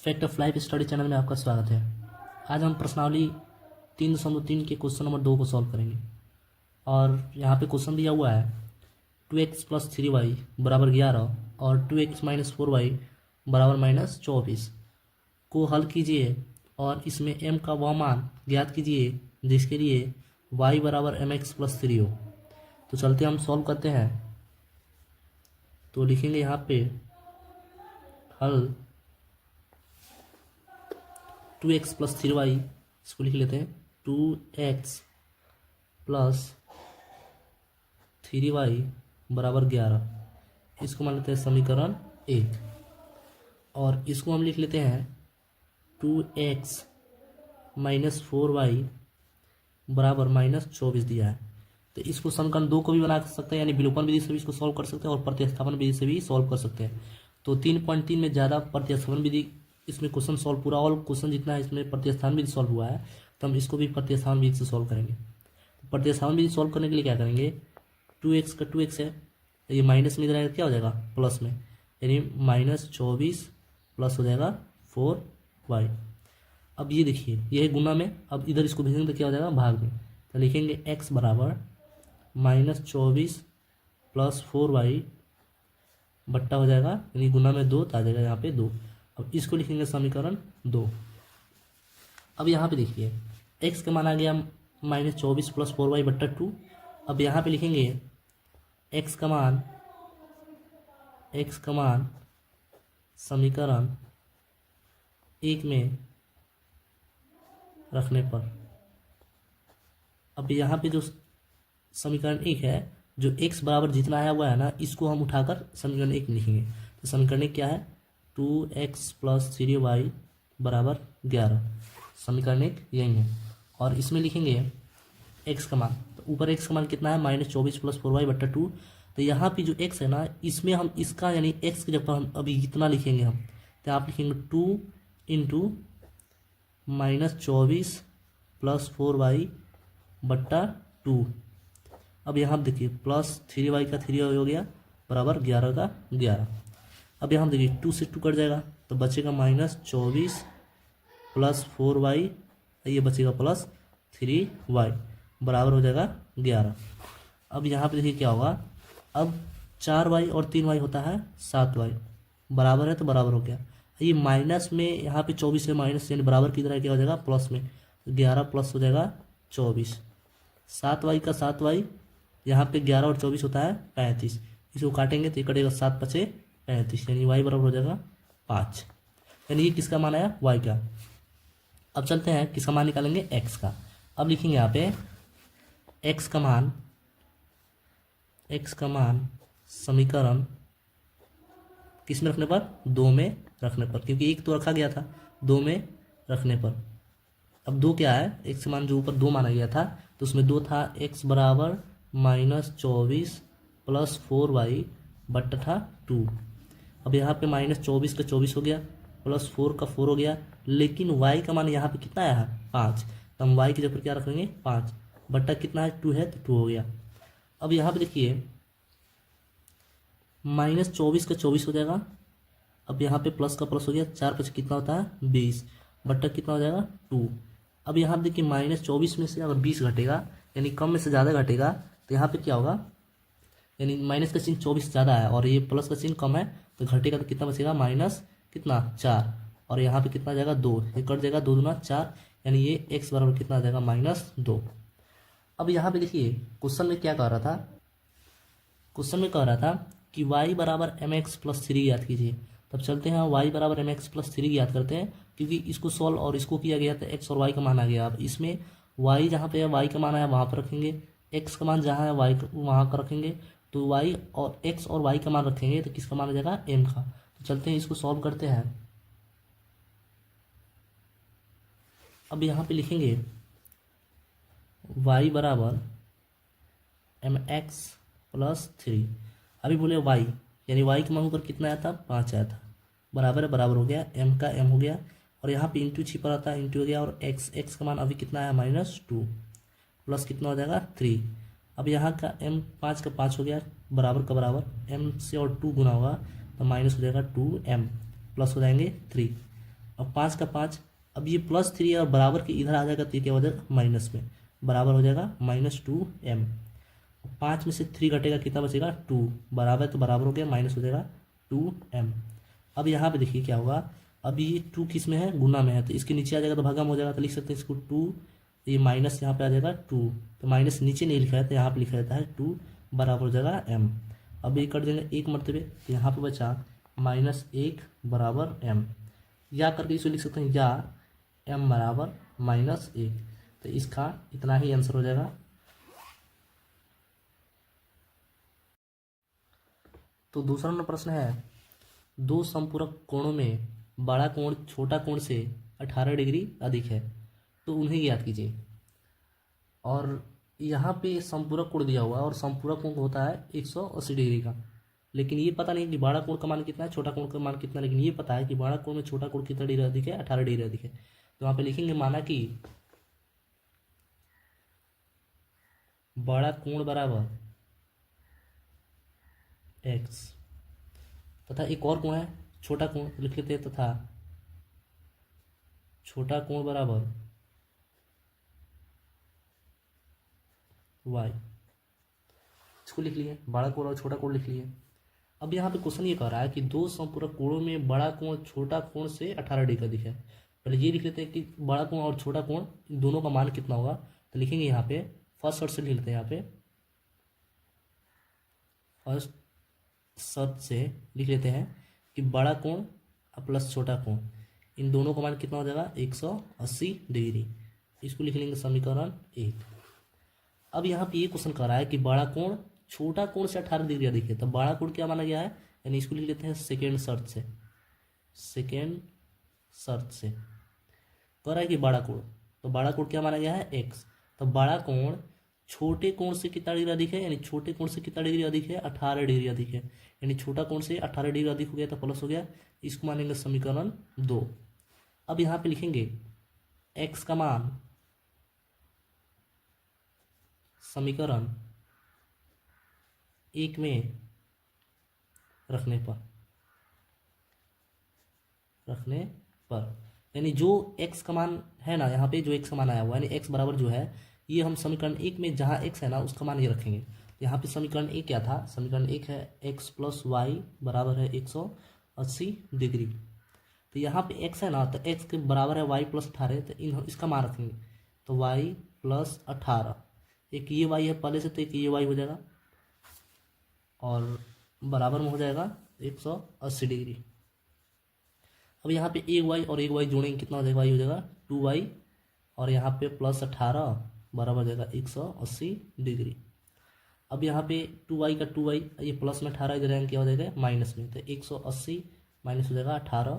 Fact of life study channel में आपका स्वागत है। आज हम प्रश्नावली 3.3 के क्वेश्चन नंबर 2 को सॉल्व करेंगे। और यहाँ पे क्वेश्चन दिया हुआ है 2x + 3y बराबर 11 और 2x - 4y बराबर -24 को हल कीजिए और इसमें m का वह मान ज्ञात कीजिए जिसके लिए y बराबर mx + 3 हो। तो चलते हम सॉल्व करते हैं। तो लिखेंगे यहाँ पे हल 2x + 3y, इसको लिख लेते हैं 2x + 3y बराबर 11। इसको मान लेते हैं समीकरण 1 और इसको हम लिख लेते हैं 2x - 4y बराबर -24 दिया है। तो इसको समीकरण 2 को भी बना सकते हैं, यानी विलोपन विधि से भी इसको सॉल्व कर सकते हैं और प्रतिस्थापन विधि से भी सॉल्व कर सकते हैं। तो 3.3 में ज़्यादा प्रतिस्थापन विधि इसमें क्वेश्चन सॉल्व पूरा ऑल क्वेश्चन जितना है इसमें प्रतिस्थापन विधि सॉल्व हुआ है, तो हम इसको भी प्रतिस्थापन विधि से सॉल्व करेंगे। तो प्रतिस्थापन विधि सॉल्व करने के लिए क्या करेंगे, 2x का 2x है, ये माइनस में इधर आएगा क्या हो जाएगा प्लस में, यानी -24 प्लस हो जाएगा 4y। अब ये देखिए ये है गुना में, अब इधर इसको भेजेंगे तो क्या हो जाएगा भाग में। तो लिखेंगे x बराबर -24 + 4y बट्टा हो जाएगा, यानी गुना में 2 तो आ जाएगा यहाँ पे 2। अब इसको लिखेंगे समीकरण 2। अब यहाँ पे देखिए x का मान आ गया -24 + 4y बट्टा 2। अब यहाँ पे लिखेंगे x का मान समीकरण 1 में रखने पर, अब यहाँ पे जो समीकरण 1 है, जो x बराबर जितना आया हुआ है ना, इसको हम उठाकर समीकरण 1 लिखेंगे। तो समीकरण 1 क्या है, 2x + 3y बराबर 11। समीकरण 1 यही है। और इसमें लिखेंगे x का मान, तो ऊपर x का मान कितना है -24 + 4y बट्टा 2। तो यहाँ पे जो x है ना, इसमें हम इसका यानी x की जगह हम अभी इतना लिखेंगे हम, तो आप लिखेंगे 2 × -24 + 4y बट्टा 2। अब यहाँ देखिए प्लस 3y का 3y हो गया बराबर 11 का 11। अब यहाँ देखिए 2 से 2 कट जाएगा तो बचेगा -24 + 4y, ये बचेगा +3y बराबर हो जाएगा 11। अब यहाँ पे देखिए क्या होगा, अब 4y और 3y होता है 7y, बराबर है तो बराबर हो गया। ये माइनस में यहाँ पे 24 है माइनस, यानी बराबर की तरह क्या हो जाएगा प्लस में, 11 प्लस हो जाएगा 24, 7y का 7y, यहाँ पे 11 और 24 होता है 35, इसको काटेंगे तो ये कटेगा 7 × 5 = 35, यानी y बराबर हो जाएगा 5। यानी ये किसका मान आया, y का। अब चलते हैं किसका मान निकालेंगे, x का। अब लिखेंगे यहाँ पे x का मान समीकरण किस में रखने पर, 2 में रखने पर, क्योंकि 1 तो रखा गया था, 2 में रखने पर। अब 2 क्या है, x का मान जो ऊपर 2 माना गया था तो उसमें 2 था, x बराबर -24 + 4y बट्टा था 2। अब यहाँ पे -24 का 24 हो गया प्लस 4 का 4 हो गया, लेकिन y का मान यहाँ पे कितना आया है 5, तो हम y की जगह पर क्या रखेंगे 5 बट्टा कितना है 2 है तो 2 हो गया। अब यहाँ पे देखिए -24 का 24 हो जाएगा, अब यहाँ पे प्लस का प्लस हो गया, 4 × 5 कितना होता है 20 बट्टा कितना हो जाएगा 2। अब यहाँ पे देखिए -24 में से अगर 20 घटेगा, यानी कम में से ज़्यादा घटेगा, तो यहाँ पे क्या होगा, यानी माइनस का चिन्ह 24 ज़्यादा है और ये प्लस का चिन्ह कम है, तो घटेगा तो कितना बचेगा माइनस कितना 4, और यहाँ पे कितना आ जाएगा 2, ये कट जाएगा 2 दूना 4, यानी ये x बराबर कितना आ जाएगा -2। अब यहाँ पे देखिए क्वेश्चन में क्या कह रहा था, क्वेश्चन में कह रहा था कि y बराबर mx + 3 ज्ञात कीजिए। तब चलते हैं y बराबर mx + 3 ज्ञात करते हैं, क्योंकि इसको सॉल्व और इसको किया गया तो x और y का मान आ गया। अब इसमें y जहाँ पे है y का मान आया वहाँ पर रखेंगे, x का मान जहाँ है y वहाँ का रखेंगे, तो y और x और y का मान रखेंगे तो किसका मान आ जाएगा m का। तो चलते हैं इसको सॉल्व करते हैं। अब यहाँ पे लिखेंगे y बराबर mx + 3, अभी बोले y, यानी y के मान ऊपर कितना आया था 5 आया था, बराबर है बराबर हो गया, m का m हो गया, और यहाँ पे इंटू छिपा रहता है इंटू हो गया, और x का मान अभी कितना आया -2 प्लस कितना हो जाएगा 3। अब यहाँ का m 5 का 5 हो गया बराबर का बराबर, m से और 2 गुना होगा तो माइनस हो जाएगा 2m प्लस हो जाएंगे 3। अब 5 का 5, अब ये +3 और बराबर के इधर आ जाएगा तो ये क्या हो जाएगा माइनस में, बराबर हो जाएगा -2m। 5 में से 3 घटेगा कितना बचेगा 2, बराबर तो बराबर हो गया, माइनस हो जाएगा 2m। अब यहाँ पे देखिए क्या होगा, अब ये 2 किस में है, गुना में है, तो इसके नीचे आ जाएगा तो भागम हो जाएगा, तो लिख सकते हैं इसको 2, ये माइनस यहाँ पे आ जाएगा 2, तो माइनस नीचे नहीं लिखा है तो यहाँ पे लिखा रहता है 2 बराबर हो जाएगा m। अब ये कर देंगे एक मरतबे, तो यहाँ पे बचा -1 बराबर m, या करके इसे लिख सकते हैं या m बराबर -1, तो इसका इतना ही आंसर हो जाएगा। तो दूसरा नंबर प्रश्न है, दो समपूरक कोणों में बड़ा कोण छोटा कोण से 18 डिग्री अधिक है, तो उन्हें ज्ञात कीजिए। और यहाँ पे समपूरक कोण दिया हुआ है और समपूरक कोण होता है 180 डिग्री का, लेकिन ये पता नहीं कि बड़ा कोण का मान कितना है, छोटा कोण का मान कितना है, लेकिन ये पता है कि बड़ा कोण में छोटा कोण कितना डिग्री अधिक है, 18 डिग्री अधिक है। तो यहाँ पे लिखेंगे माना कि बड़ा कोण बराबर x, तथा एक और कोण है छोटा कोण, लिख लेते हैं, तथा छोटा कोण बराबर y, इसको लिख लिए, बड़ा कोण और छोटा कोण लिख लिए। अब यहाँ पे क्वेश्चन ये कह रहा है कि दो समपूरक कोणों में बड़ा कोण छोटा कोण से 18 डिग्री अधिक है। पहले ये लिख लेते हैं कि बड़ा कोण और छोटा कोण इन दोनों का मान कितना होगा, तो लिखेंगे यहाँ पे फर्स्ट शर्त से लिख लेते हैं, यहाँ पे फर्स्ट शर्त से लिख लेते हैं कि बड़ा कोण प्लस छोटा कोण इन दोनों का मान कितना हो जाएगा 180 डिग्री, इसको लिख लेंगे समीकरण 1। अब यहाँ पे ये क्वेश्चन कर रहा है कि बड़ा कोण छोटा कोण से 18 डिग्री अधिक है, तो बड़ा कोण क्या माना गया है, यानी इसको लिख लेते हैं सेकेंड शर्त से, सेकेंड शर्त से कह रहा है कि बड़ा कोण, तो बड़ा कोण क्या माना गया है x, तो बड़ा कोण छोटे कोण से कितना डिग्री अधिक है, यानी छोटे कोण से कितना डिग्री अधिक है 18 डिग्री अधिक है, यानी छोटा कोण से 18 डिग्री अधिक हो गया तो प्लस हो गया, इसको मानेंगे समीकरण 2। अब यहाँ पे लिखेंगे x का मान समीकरण 1 में रखने पर यानी जो x का मान है ना, यहाँ पे जो x का मान आया हुआ है, यानी x बराबर जो है ये हम समीकरण 1 में जहाँ x है ना उसका मान ये रखेंगे। यहाँ पे समीकरण 1 क्या था, समीकरण 1 है x प्लस वाई बराबर है 180 डिग्री, तो यहाँ पे x है ना, तो x के बराबर है y प्लस 18, तो इसका मान रखेंगे, तो y प्लस 18, एक ये y है पहले से तो एक ये y हो जाएगा और बराबर में हो जाएगा 180 डिग्री। अब यहाँ पे एक y और एक y जोड़ेंगे कितना हो जाएगा, y हो जाएगा 2y और यहाँ पे प्लस 18 बराबर हो जाएगा 180 डिग्री। अब यहाँ पे 2y का 2y ये प्लस में 18 इधर आएंगे क्या हो जाएगा माइनस में, तो 180 माइनस हो जाएगा 18।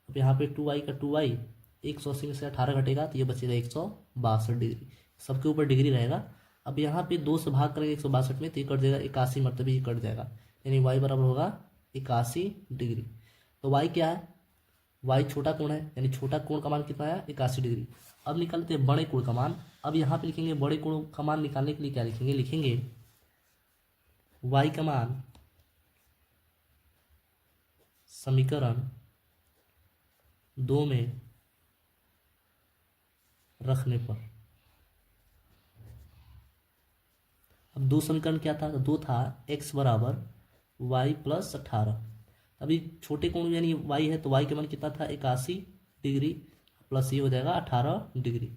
अब यहाँ पे 2y का 2y 180 में से 18 घटेगा तो ये बचेगा 162 डिग्री, सबके ऊपर डिग्री रहेगा। अब यहाँ पे 2 से भाग करेंगे 162 में तो ये कट जाएगा 81 मरतबे ये कट जाएगा, यानी y बराबर होगा 81 डिग्री। तो y क्या है, y छोटा कोण है, यानी छोटा कोण का मान कितना है 81 डिग्री। अब निकालते हैं बड़े कोण का मान। अब यहाँ पे लिखेंगे बड़े कोण का मान निकालने के लिए क्या लिखेंगे, लिखेंगे y का मान समीकरण 2 में रखने पर। अब दो समीकरण क्या था, दो था x बराबर y प्लस 18, अभी छोटे कोण यानी y है तो y का मान कितना था 81 डिग्री प्लस ये हो जाएगा 18 डिग्री।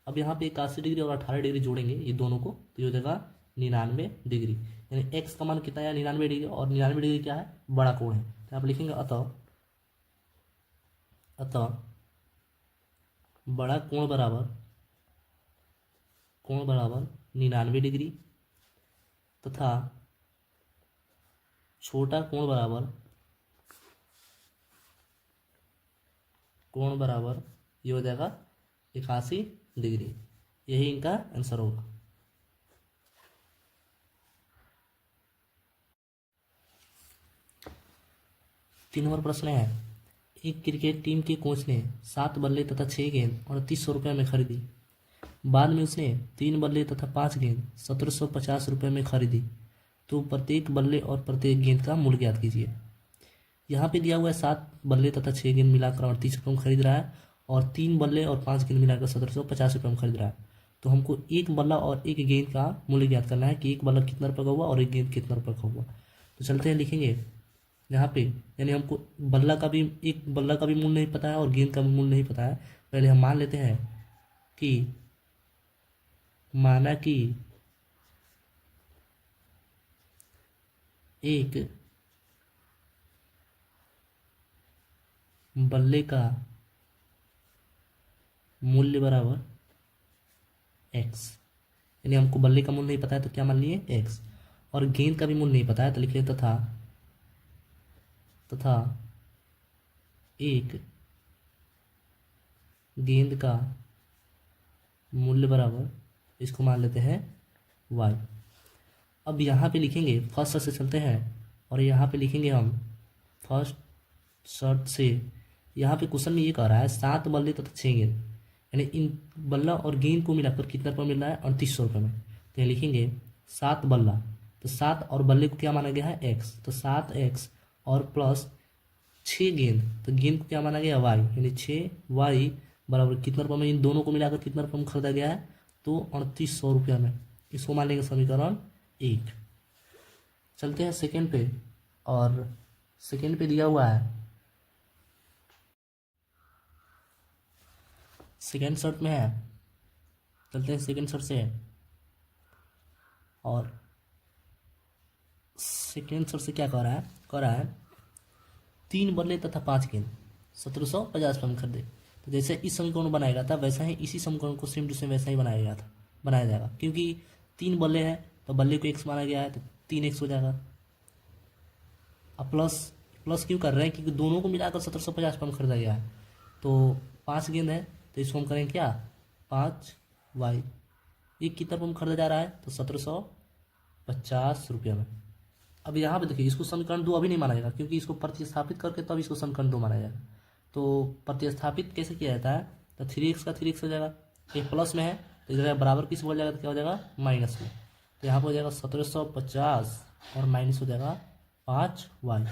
अब यहाँ पे 81 डिग्री और 18 डिग्री जोड़ेंगे ये दोनों को तो ये हो जाएगा 99 डिग्री, यानी x का मान कितना है 99 डिग्री और 99 डिग्री क्या है बड़ा कोण है, तो आप लिखेंगे अतः बड़ा कोण बराबर 99 डिग्री तथा छोटा कोण बराबर ये हो जाएगा 81 डिग्री, यही इनका आंसर होगा। तीन नंबर प्रश्न है, एक क्रिकेट टीम के कोच ने 7 बल्ले तथा 6 गेंद 3800 रुपये में खरीदी। बाद में उसने 3 बल्ले तथा 5 गेंद 1750 रुपये में खरीदी, तो प्रत्येक बल्ले और प्रत्येक गेंद का मूल्य ज्ञात कीजिए। यहाँ पे दिया हुआ है 7 बल्ले तथा 6 गेंद मिलाकर 38 रुपये में खरीद रहा है, और 3 बल्ले और 5 गेंद मिलाकर 1750 रुपये में खरीद रहा है। तो हमको एक बल्ला और एक गेंद का मूल्य ज्ञात करना है कि एक बल्ला कितना रुपये का हुआ और एक गेंद कितना रुपये का हुआ। तो चलते हैं लिखेंगे यहाँ पे, यानी हमको एक बल्ला का भी मूल्य नहीं पता है और गेंद का भी मूल्य नहीं पता है। पहले हम मान लेते हैं कि माना कि एक बल्ले का मूल्य बराबर x, यानी हमको बल्ले का मूल्य नहीं पता है तो क्या मान लिए x, और गेंद का भी मूल्य नहीं पता है तो लिख लेते तथा एक गेंद का मूल्य बराबर, इसको मान लेते हैं y। अब यहाँ पे लिखेंगे फर्स्ट से चलते हैं, और यहाँ पे लिखेंगे हम फर्स्ट शर्त से। यहाँ पे क्वेश्चन में ये कह रहा है 7 बल्ले तथा 6 गेंद, यानी इन बल्ला और गेंद को मिलाकर कितना रुपये मिल रहा है 3800 रुपये में। तो यहाँ लिखेंगे 7 बल्ला, तो 7 और बल्ले को क्या माना गया है x, तो 7x और प्लस 6 गेंद, तो गेंद को क्या माना गया y, यानी 6y बराबर कितना रुपये में इन दोनों को मिलाकर कितना रुपये में खरीदा गया है, तो 3800 रुपये में। इसको मान लेंगे समीकरण 1। चलते हैं सेकेंड पे, और सेकेंड पे दिया हुआ है सेकेंड शर्त में है, चलते हैं सेकेंड शर्त से, और सेकेंड शर्त से क्या कह रहा है 3 बल्ले तथा 5 गेंद 1750 रुपये में खरीदे। तो जैसे इस समीकरण को बनाया गया था वैसा ही इसी समीकरण को सेम टू सेम वैसा ही बनाया जाएगा, क्योंकि 3 बल्ले हैं तो बल्ले को x माना गया है तो 3x हो जाएगा। अब प्लस क्यों कर रहे हैं, क्योंकि दोनों को मिलाकर 1750 रुपये में खरीदा गया है। तो 5 गेंद है तो इसको हम करेंगे क्या 5y, ये कितना रुपये में खरीदा जा रहा है, तो 1750 रुपये में। अब यहाँ पे देखिए इसको समीकरण 2 अभी नहीं माना जाएगा, क्योंकि इसको प्रतिस्थापित करके तब इसको समीकरण 2 माना जाएगा। तो प्रतिस्थापित कैसे किया जाता है, तो 3x का 3x हो जाएगा, एक प्लस में है तो इधर बराबर किस बोल जाएगा, तो क्या हो जाएगा माइनस में। तो यहाँ पर हो जाएगा 1750 और माइनस हो जाएगा 5y।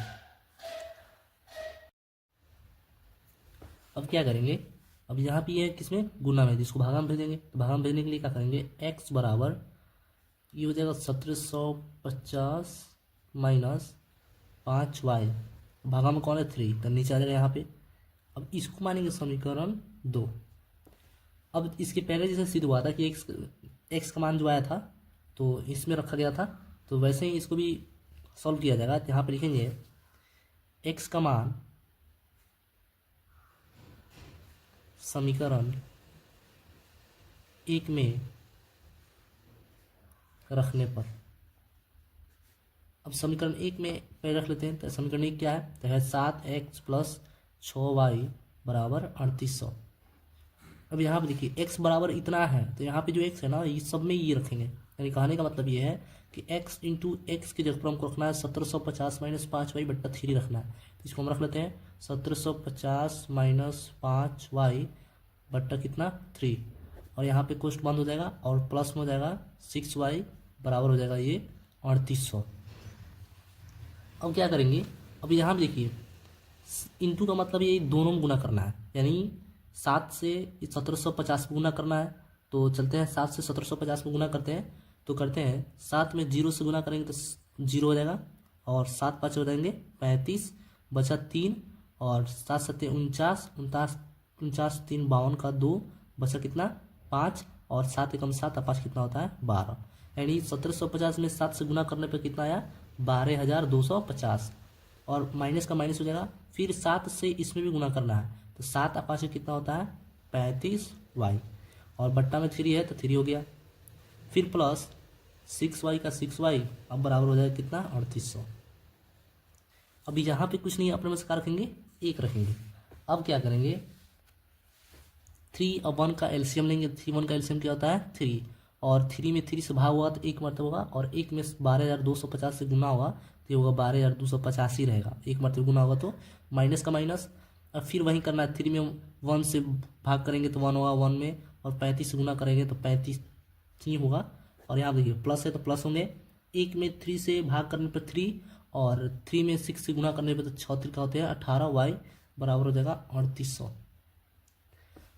अब क्या करेंगे, अब यहाँ पे ये किसमें गुना में, जिसको भागा में भेजेंगे, तो भागा में भेजने के लिए क्या करेंगे x बराबर ये हो जाएगा 1750 माइनस 5y, भागा में कौन है 3, तो नीचे आ जाएगा यहाँ पे। अब इसको मानेंगे समीकरण 2। अब इसके पहले जैसे सिद्ध हुआ था कि x का मान जो आया था तो इसमें रखा गया था, तो वैसे ही इसको भी सॉल्व किया जाएगा। यहाँ पे लिखेंगे x का मान समीकरण 1 में रखने पर, अब समीकरण 1 में पहले रख लेते हैं, तो समीकरण 1 क्या है, तो है 7x प्लस 6y बराबर 3800। अब यहाँ पे देखिए x बराबर इतना है, तो यहाँ पे जो x है ना ये सब में ये रखेंगे, यानी कहने का मतलब ये है कि x इंटू एक्स की जगह पर हमको रखना है 1750 माइनस 5y बट्टा 3 रखना है। तो इसको हम रख लेते हैं 1750 माइनस 5y बट्टा कितना 3, और यहाँ पे कोष्ट बंद हो जाएगा और प्लस में हो जाएगा 6y बराबर हो जाएगा ये 3800। अब क्या करेंगे, अब यहाँ पे देखिए इंटू का मतलब ये दोनों में गुना करना है, यानी 7 से 1750 में गुना करना है। तो चलते हैं 7 से 1750 में गुना करते हैं, तो करते हैं 7 में 0 से गुना करेंगे तो 0 हो जाएगा, और 7 5 हो जाएंगे 35, बचा 3, और 7 7 49, 49 3 52 का 2, बचा कितना 5, और 7 एकम 7 और 5 कितना होता है 12, यानी 1750 में 7 से गुना करने पर कितना आया 12250, और माइनस का माइनस हो जाएगा। फिर 7 से इसमें भी गुना करना है, तो 7 और 5 में कितना होता है 35y, और बट्टा में 3 है तो 3 हो गया। फिर प्लस 6y का 6y, अब बराबर हो जाएगा कितना 3800। अभी यहाँ पे कुछ नहीं अपने में से क्या रखेंगे 1 रखेंगे। अब क्या करेंगे 3 और 1 का एलसीएम लेंगे, 3 1 का एलसीएम क्या होता है 3, और 3 में 3 से भाग हुआ तो 1 मरतबा होगा, और 1 में 12250 से गुना होगा तो ये होगा 12250 ही रहेगा, 1 मरतबा गुना होगा तो माइनस का माइनस। अब फिर वही करना है, 3 में 1 से भाग करेंगे तो 1 होगा 1 में, और 35 से गुना करेंगे तो 35 ही होगा, और यहाँ देखिए प्लस है तो प्लस होंगे, 1 में 3 से भाग करने पर 3 और 3 में 6 से गुना करने पे तो 6 त्रिका होते हैं 18, वाई बराबर हो जाएगा 3800।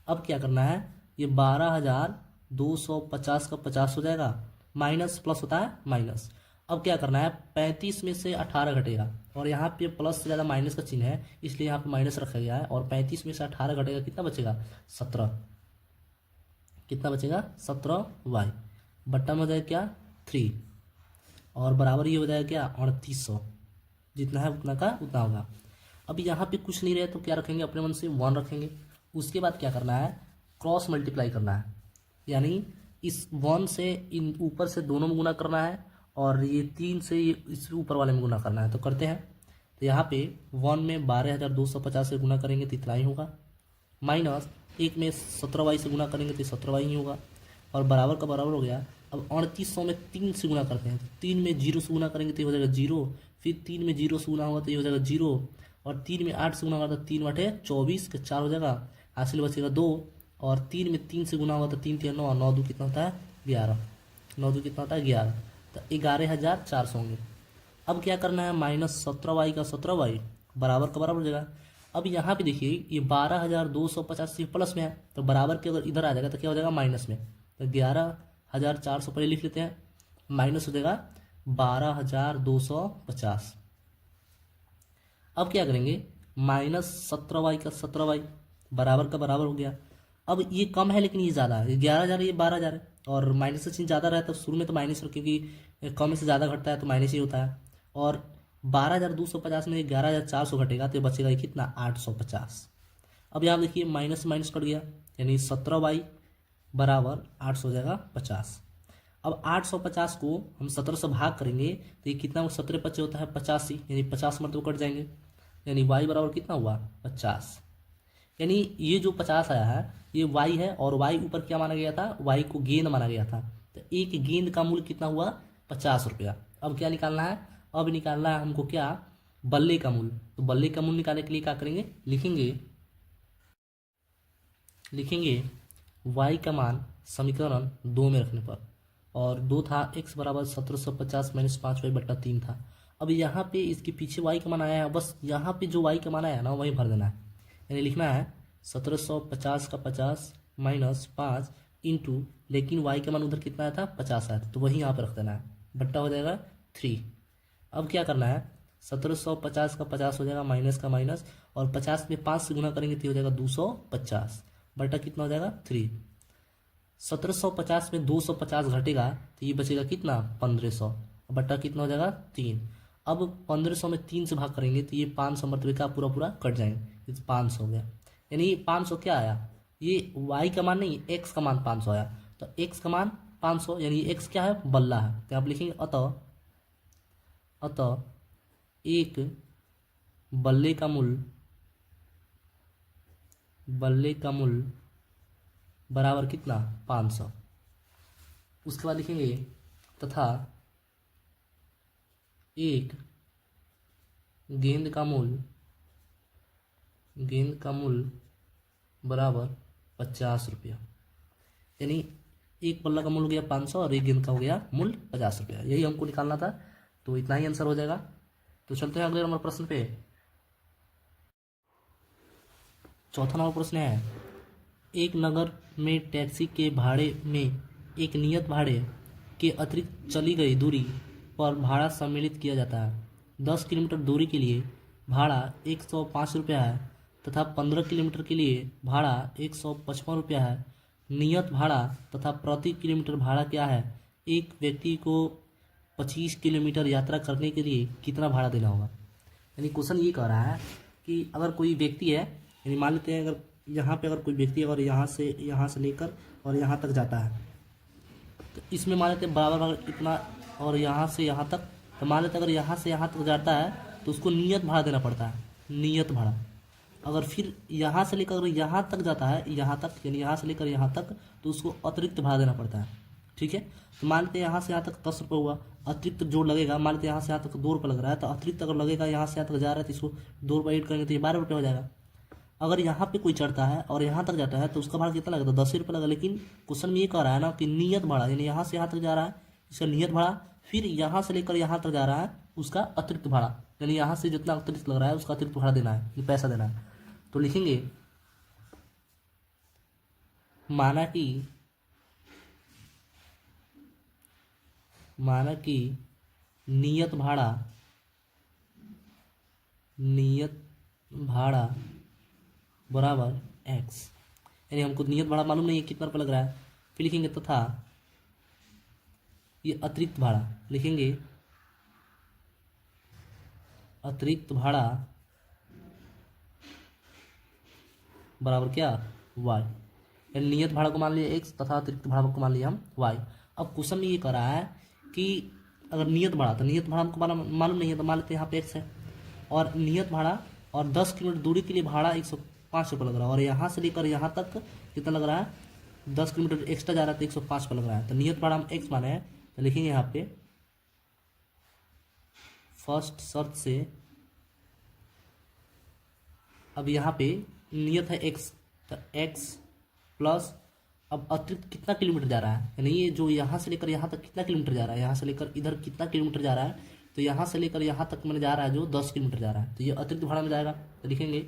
अब क्या करना है, ये 12,250 का 50 हो जाएगा, माइनस प्लस होता है माइनस। अब क्या करना है, 35 में से 18 घटेगा और यहाँ पे प्लस से ज़्यादा माइनस का चिन्ह है इसलिए यहाँ पे माइनस रखा गया है, और 35 में से 18 घटेगा कितना बचेगा 17, कितना बचेगा 17 वाई बट्टा में हो जाएगा क्या 3, और बराबर ये हो जाएगा क्या 3800, जितना है उतना का उतना होगा। अब यहाँ पे कुछ नहीं रहे तो क्या रखेंगे, अपने मन से 1 रखेंगे। उसके बाद क्या करना है, क्रॉस मल्टीप्लाई करना है, यानी इस 1 से इन ऊपर से दोनों में गुना करना है और ये 3 से ये इस ऊपर वाले में गुना करना है। तो करते हैं, तो यहाँ पे 1 में 12,250 से गुना करेंगे तो इतना ही होगा, माइनस 1 में 17 वाई से गुना करेंगे तो 17 वाई ही होगा, और बराबर का बराबर हो गया। अब 3800 में 3 से गुना करते हैं, तो 3 में 0 से गुना करेंगे तो ये हो जाएगा 0, फिर 3 में 0 से गुना होगा तो ये हो जाएगा 0, और 3 में 8 से गुना होगा तो 3 बटे 24 के 4 हो जाएगा, हासिल बचेगा 2, और 3 में 3 से गुना होगा तो 3 3 9, 9 2 कितना होता है 11, 9 2 कितना होता है 11, तो 11,400 होंगे। अब क्या करना है, माइनस 17 वाई का 17 वाई बराबर का बराबर हो जाएगा। अब यहाँ पे देखिए ये 12,250 प्लस में है तो बराबर के अगर इधर आ जाएगा तो क्या हो जाएगा माइनस में, तो 11,400 पहले लिख लेते हैं, माइनस हो जाएगा 12,250। अब क्या करेंगे, माइनस 17 वाई का 17 वाई बराबर का बराबर हो गया। अब ये कम है लेकिन ये ज़्यादा है, 11,000 ये 12,000 है, और माइनस से चिन्ह ज़्यादा रहता है तो शुरू में तो माइनस हो, क्योंकि कम से ज़्यादा घटता है तो माइनस ही होता है, और 12,250 में 11,400 घटेगा तो बचेगा कितना 850। अब यहाँ देखिए माइनस से माइनस कट गया, यानी 17 वाई बराबर 800 हो जाएगा 50। अब 850 को हम 17 से भाग करेंगे तो ये कितना 17 25 होता है 85, यानी 50 मतलब कट जाएंगे, यानी वाई बराबर कितना हुआ 50। यानी ये जो 50 आया है ये वाई है, और वाई ऊपर क्या माना गया था, वाई को गेंद माना गया था, तो एक गेंद का मूल्य कितना हुआ 50 रुपया। अब क्या निकालना है, अब निकालना है हमको क्या, बल्ले का मूल्य। तो बल्ले का मूल्य निकालने के लिए क्या करेंगे, लिखेंगे y का मान समीकरण 2 में रखने पर, और 2 था x बराबर 1750 माइनस 5y बट्टा 3 था। अब यहाँ पे इसके पीछे y का मान आया है, बस यहाँ पे जो y का मान आया ना वही भर देना है, यानी लिखना है 1750 का 50 माइनस 5 इंटू, लेकिन y का मान उधर कितना आया था 50 आया था तो वही यहाँ पे रख देना है, बट्टा हो जाएगा 3। अब क्या करना है, 1750 का 50 हो जाएगा माइनस का माइनस, और 50 में 5 से गुना करेंगे तो हो जाएगा 250 बटा कितना हो जाएगा 3। 1750 में 250 घटेगा तो ये बचेगा कितना 1500 बटा कितना हो जाएगा 3। अब 1500 में 3 से भाग करेंगे तो ये 500 मरतबे का पूरा पूरा कट जाएंगे, 500 हो गया, यानी 500 क्या आया, ये y का मान नहीं x का मान 500 आया, तो x का मान 500 यानी x क्या है बल्ला है, तो आप लिखेंगे अतः एक बल्ले का मूल्य बराबर कितना 500। उसके बाद लिखेंगे तथा एक गेंद का मूल्य बराबर 50 रुपया, यानी एक बल्ला का मूल्य हो गया 500 और एक गेंद का हो गया मूल्य 50 रुपया, यही हमको निकालना था, तो इतना ही आंसर हो जाएगा। तो चलते हैं अगले नंबर प्रश्न पे। चौथा नंबर प्रश्न है, एक नगर में टैक्सी के भाड़े में एक नियत भाड़े के अतिरिक्त चली गई दूरी पर भाड़ा सम्मिलित किया जाता है। 10 किलोमीटर दूरी के लिए भाड़ा 105 रुपया है तथा 15 किलोमीटर के लिए भाड़ा 155 रुपया है। नियत भाड़ा तथा प्रति किलोमीटर भाड़ा क्या है, एक व्यक्ति को 25 किलोमीटर यात्रा करने के लिए कितना भाड़ा देना होगा। यानी क्वेश्चन ये कह रहा है कि अगर कोई व्यक्ति है, यानी मान लेते हैं अगर यहाँ पे अगर कोई व्यक्ति अगर यहाँ से लेकर और यहाँ तक जाता है, तो इसमें मान लेते हैं बराबर इतना, और यहाँ से यहाँ तक, तो मान लेते हैं अगर यहाँ से यहाँ तक जाता है तो उसको नियत भाड़ा देना पड़ता है, नियत भाड़ा। अगर फिर यहाँ से लेकर अगर यहाँ तक जाता है, यहाँ तक यानी यहाँ से लेकर यहाँ तक, तो उसको अतिरिक्त भाड़ा देना पड़ता है। ठीक है, तो मान लेते हैं यहाँ से यहाँ तक 10 रुपये हुआ, अतिरिक्त जो लगेगा मान लेते हैं यहाँ से यहाँ तक 2 रुपये लग रहा है, तो अतिरिक्त अगर लगेगा यहाँ से यहाँ तक जा रहा है तो इसको 2 रुपये ऐड करेंगे तो ये 12 रुपये हो जाएगा। अगर यहाँ पे कोई चढ़ता है और यहाँ तक जाता है तो उसका भाड़ा कितना लगेगा, 10 रुपये लगा। लेकिन क्वेश्चन में ये कह रहा है ना कि नियत भाड़ा, यानी यहाँ से यहाँ तक जा रहा है इसका नियत भाड़ा, फिर यहाँ से लेकर यहाँ तक जा रहा है उसका अतिरिक्त भाड़ा, यानी यहाँ से जितना अतिरिक्त लग रहा है उसका अतिरिक्त भाड़ा देना है, ये पैसा देना है। तो लिखेंगे माना कि नियत भाड़ा बराबर x, यानी हमको नियत भाड़ा मालूम नहीं है कितना रुपया लग रहा है। फिर लिखेंगे तथा ये अतिरिक्त भाड़ा, लिखेंगे अतिरिक्त भाड़ा बराबर क्या y, यानी नियत भाड़ा को मान लिया x तथा अतिरिक्त भाड़ा को मान लिया हम y। अब क्वेश्चन में ये कह रहा है कि अगर नियत भाड़ा, तो नियत भाड़ा हमको मालूम नहीं है, तो मान लेते हैं यहाँ पे x है, और नियत भाड़ा और 10 किलोमीटर दूरी के लिए भाड़ा 105 रुपये लग रहा है, और यहाँ से लेकर यहाँ तक कितना लग रहा है, 10 किलोमीटर एक्स्ट्रा जा रहा है तो 105 रुपये लग रहा है। तो नियत भाड़ा हम x माने हैं, तो लिखेंगे यहाँ पे फर्स्ट शर्त से, अब यहाँ पे नियत है x, तो x प्लस अब अतिरिक्त कितना किलोमीटर जा रहा है, यानी ये जो यहाँ से लेकर यहाँ तक कितना किलोमीटर जा रहा है, यहाँ से लेकर इधर कितना किलोमीटर जा रहा है, तो यहाँ से लेकर यहाँ तक मैंने जा रहा है जो 10 किलोमीटर जा रहा है, तो ये अतिरिक्त भाड़ा में जाएगा। तो लिखेंगे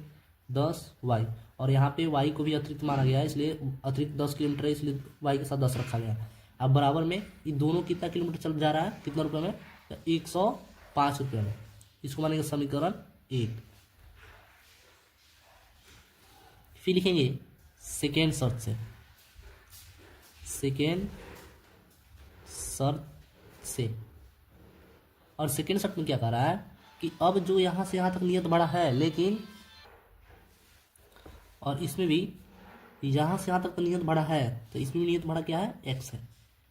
10y, और यहाँ पे y को भी अतिरिक्त माना गया है, इसलिए अतिरिक्त 10 किलोमीटर है, इसलिए y के साथ 10 रखा गया। अब बराबर में ये दोनों कितना किलोमीटर चल जा रहा है, कितना रुपये में, तो 105 रुपये में। इसको मानेंगे समीकरण 1। फिर लिखेंगे सेकेंड शर्त से, और सेकेंड शर्त में क्या कह रहा है कि अब जो यहाँ से यहाँ तक नियत भाड़ा है, लेकिन और इसमें भी यहाँ से यहाँ तक तो नियत भाड़ा है, तो इसमें भी नियत भाड़ा क्या है, x है,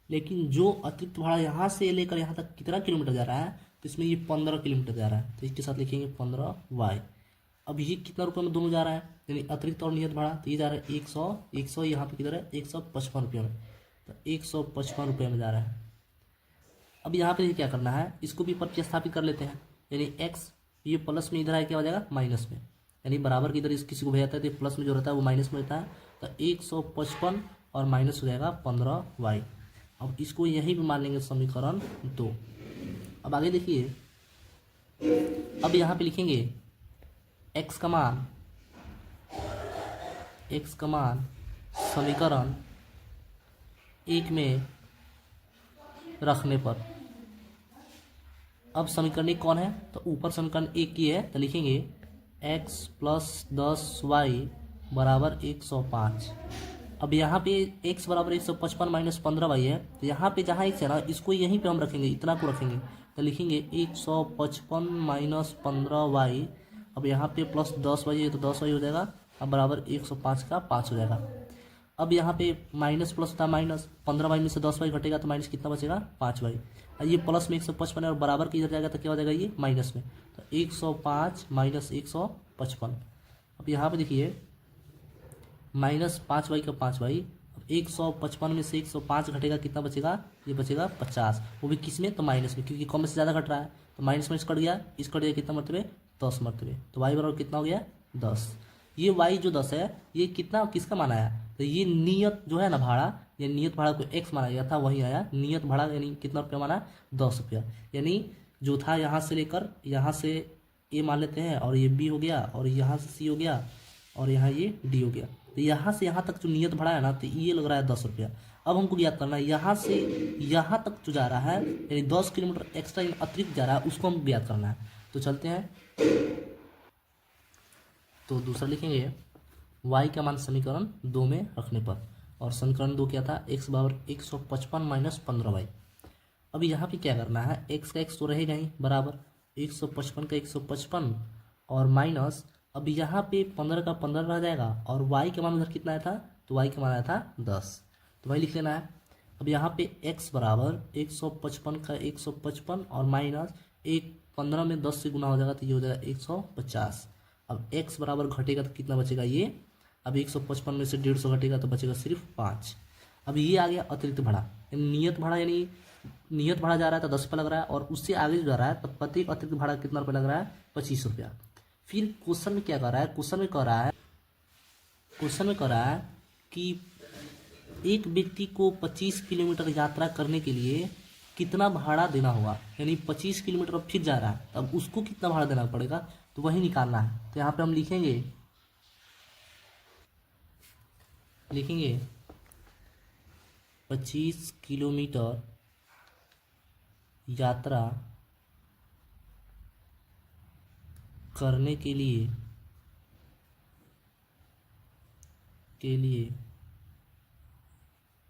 लेकिन जो अतिरिक्त भाड़ा यहाँ से लेकर यहाँ तक कितना किलोमीटर जा रहा है, तो इसमें ये 15 किलोमीटर जा रहा है, तो इसके साथ लिखेंगे 15y। अब ये कितना रुपये में दोनों जा रहा है, यानी अतिरिक्त और नियत भाड़ा, तो ये जा रहा है 100 यहाँ पे किधर है 155 रुपये में, तो 155 रुपये में जा रहा है। अब यहाँ पे क्या करना है, इसको भी प्रतिस्थापित कर लेते हैं, यानी x ये प्लस में इधर आया क्या हो जाएगा माइनस में, यानी बराबर की इधर इस किसी को भेजा है तो प्लस में जो रहता है वो माइनस में रहता है, तो 155 और माइनस हो जाएगा 15y। अब इसको यहीं पे मान लेंगे समीकरण 2। अब आगे देखिए, अब यहाँ पे लिखेंगे x का मान समीकरण 1 में रखने पर, अब समीकरण 1 कौन है, तो ऊपर समीकरण 1 की है, तो लिखेंगे x प्लस 10y बराबर 105। अब यहाँ पे x बराबर 155 माइनस 15y है, तो यहाँ पे जहाँ x है ना, इसको यहीं पे हम रखेंगे, इतना को रखेंगे, तो लिखेंगे 155 माइनस 15y। अब यहाँ पे प्लस 10y है तो 10y हो जाएगा, अब बराबर 105 का 5 हो जाएगा। अब यहाँ पे माइनस प्लस था माइनस, 15y में से 10y घटेगा तो माइनस कितना बचेगा 5y, ये प्लस में 155 है और बराबर की इधर जाएगा तो क्या हो जाएगा ये माइनस में, तो 105 माइनस 155। अब यहाँ पे देखिए माइनस 5y का 5y, अब 155 में से 105 घटेगा कितना बचेगा, ये बचेगा 50, वो भी किस में, तो माइनस में, क्योंकि कम से ज़्यादा घट रहा है, तो माइनस में कट गया, इस कट गया कितना मरतबे 10 मरतबे, तो y बराबर कितना हो गया 10। ये y जो 10 है ये कितना किसका माना है, तो ये नियत जो है ना भाड़ा, ये नियत भाड़ा को x माना गया था, वही आया नियत भाड़ा, यानी कितना रुपया माना 10 रुपया, यानी जो था यहाँ से लेकर यहाँ से a मान लेते हैं, और ये b हो गया, और यहाँ से c हो गया, और यहाँ ये d हो गया, तो यहाँ से यहाँ तक जो नियत भाड़ा है ना, तो ये लग रहा है 10 रुपया। अब हमको ज्ञात करना है यहाँ से यहाँ तक जो जा रहा है, यानी 10 किलोमीटर एक्स्ट्रा अतिरिक्त जा रहा है, उसको हम ज्ञात करना है। तो चलते हैं, तो दूसरा लिखेंगे y का मान समीकरण 2 में रखने पर, और समीकरण 2 क्या था, x बराबर 155 माइनस 15y। अब यहाँ पे क्या करना है, x का x तो रहेगा ही बराबर 155 का 155 और माइनस, अब यहाँ पे 15 का 15 रह जाएगा, और y का मान उधर कितना आया था, तो y का मान आया था 10, तो वही लिख लेना है। अब यहाँ पे x बराबर 155 का 155 और माइनस 15 में 10 से गुना हो जाएगा, तो ये हो जाएगा 150। अब x बराबर घटेगा तो कितना बचेगा ये, अब 155 में से 150 घटेगा तो बचेगा सिर्फ 5। अब ये आ गया अतिरिक्त भाड़ा, नियत भाड़ा, यानी नियत भाड़ा जा रहा है तो 10 रुपये लग रहा है, और उससे आगे जो जा रहा है तो प्रत्येक अतिरिक्त भाड़ा कितना रुपये लग रहा है 25 रुपया। फिर क्वेश्चन में क्या कर रहा है, क्वेश्चन में कह रहा है कि एक व्यक्ति को 25 किलोमीटर यात्रा करने के लिए कितना भाड़ा देना होगा, यानी 25 किलोमीटर अब फिर जा रहा है, तब उसको कितना भाड़ा देना पड़ेगा, तो वही निकालना है। तो यहाँ पे हम लिखेंगे 25 किलोमीटर यात्रा करने के लिए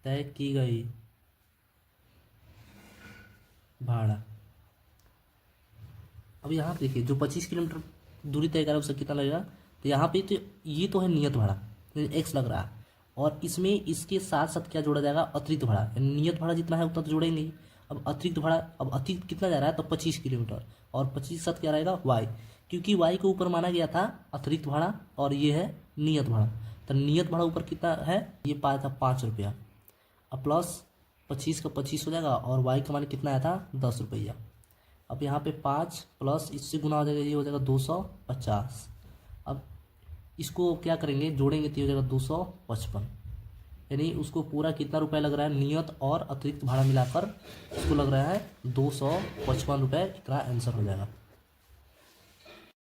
तय की गई भाड़ा। अब यहाँ पे देखिए, जो 25 किलोमीटर दूरी तय करा उसका कितना लगेगा, तो यहाँ पे तो ये तो है नियत भाड़ा, एक्स लग रहा है, और इसमें इसके साथ साथ क्या जोड़ा जाएगा, अतिरिक्त भाड़ा। यानी नियत भाड़ा जितना है उतना तो जोड़ेंगे ही, अब अतिरिक्त भाड़ा, अब अतिरिक्त कितना जा रहा है, तो 25 किलोमीटर, और 25 साथ क्या रहेगा, वाई, क्योंकि वाई के ऊपर माना गया था अतिरिक्त भाड़ा, और ये है नियत भाड़ा। तो नियत भाड़ा ऊपर कितना है, ये पाया था 5 रुपया, अब प्लस 25 का 25 हो जाएगा, और वाई का मान कितना आया था, 10 रुपया। अब यहाँ पे 5 प्लस इससे गुना हो जाएगा, ये हो जाएगा 250। अब इसको क्या करेंगे, जोड़ेंगे तो ये हो जाएगा 255, यानी उसको पूरा कितना रुपया लग रहा है, नियत और अतिरिक्त भाड़ा मिलाकर उसको लग रहा है 255 रुपये, इतना आंसर हो जाएगा।